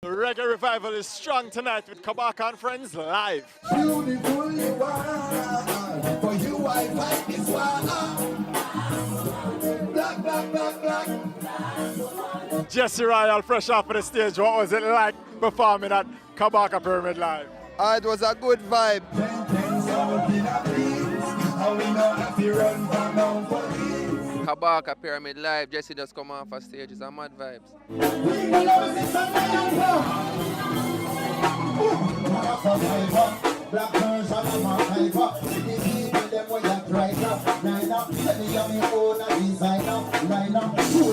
The reggae revival is strong tonight with Kabaka and Friends live. Beautiful you are, for you I fight this war. Black, black, black, black. Jesse Royal fresh off of the stage. What was it like performing at Kabaka Pyramid Live? It was a good vibe. Kabaka Pyramid Live, Jesse just come off a stage, it's a mad vibes.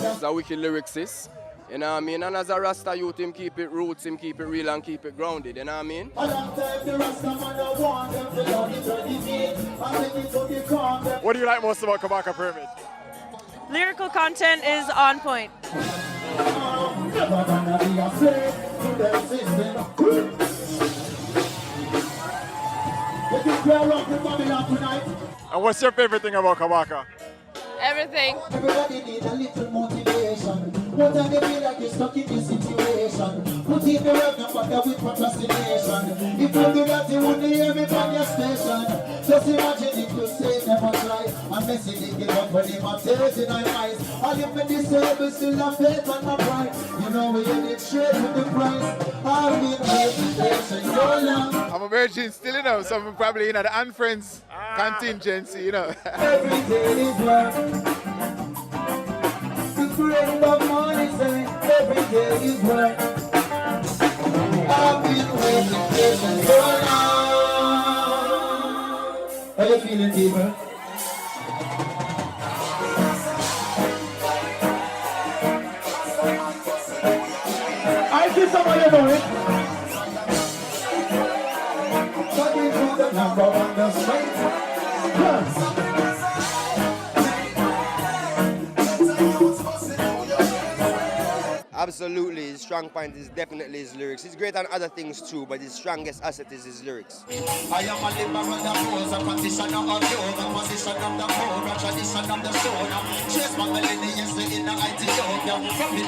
It's a wicked lyricist, you know what I mean? And as a Rasta youth, him keep it roots, him keep it real and keep it grounded, you know what I mean? What do you like most about Kabaka Pyramid? Lyrical content is on point. And what's your favorite thing about Kabaka? Everything. Everybody need a little motivation. What time they feel like you're stuck in this situation? Put in the work and bother with procrastination. If you do that, you wouldn't hear me from your station. Just imagine if you say never try. I'm messing it, give up when him a tears in my eyes. All if me disabled, still have faith on my pride. You know we ain't it straight with the price. I've been waiting patient so long. I'm a virgin still, you know, so I'm probably in the and friends contingency, you know. Every day is work. The friend of money say every day is work. I've been waiting patient so long. How you feeling, people? I see somebody know it. Talking to the number on the street. Absolutely, his strong point is definitely his lyrics. He's great on other things too, but his strongest asset is his lyrics. I am a liberal that knows a practitioner of yoga, position of the code, a tradition of the soda. Chase my millennials in the Ethiopia. From the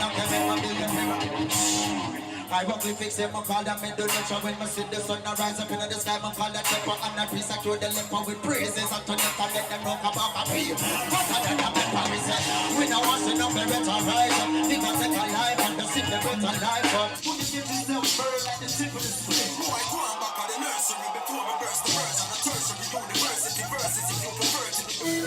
I walk with fix them, I call them Indonesia. When I see the sun rise up in the sky, I call that temper. I'm not peace, I cure the limper with praises. I turn it and let them know about my people. Hotter than a pepper, we say. We now washing up the better rise up. Because it's alive and the sick, the better life up. Put the shit yourself burn like the tip of the spring. Boy, go on back on the nursery before we burst the verse. And the tertiary university verses if you prefer to be.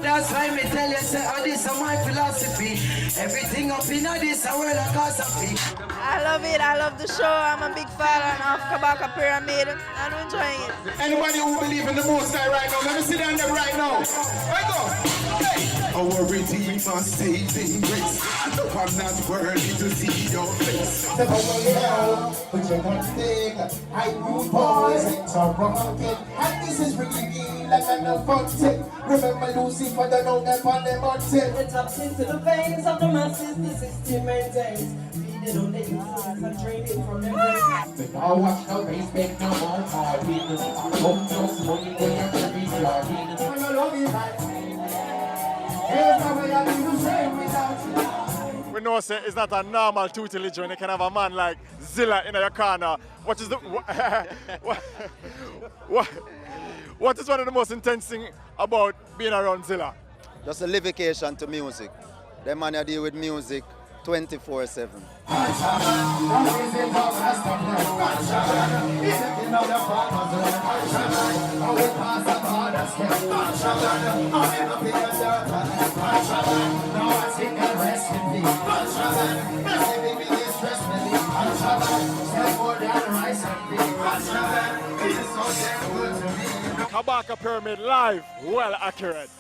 That's why me tell you, say, oh, this is my philosophy. Everything up in this world of philosophy. I love it. I love the show. I'm a big fan of Kabaka Pyramid. I'm enjoying it. Anybody who believe in the Most High right now, let me sit down there right now. Right go. Hey. Our Redeemer saving grace. No, I'm not worthy to see your face. The hell, but you're not big. I root boys into rocket. And this is really me like an effective. Remember Lucifer, the no them on them on tip. It taps into the veins of the masses, the system maintains. Feeding on the influence and training from them. But now watch the race, make no more party. Come just money when you're very starting. I'm gonna love you, man. Here's my way I do the same without you. We know say it's not a normal tutelage when you can have a man like Zilla in your corner. What is the what is one of the most intense things about being around Zilla? Just a livication to music. The man you deal with music 24/7. Kabaka Pyramid live, well accurate.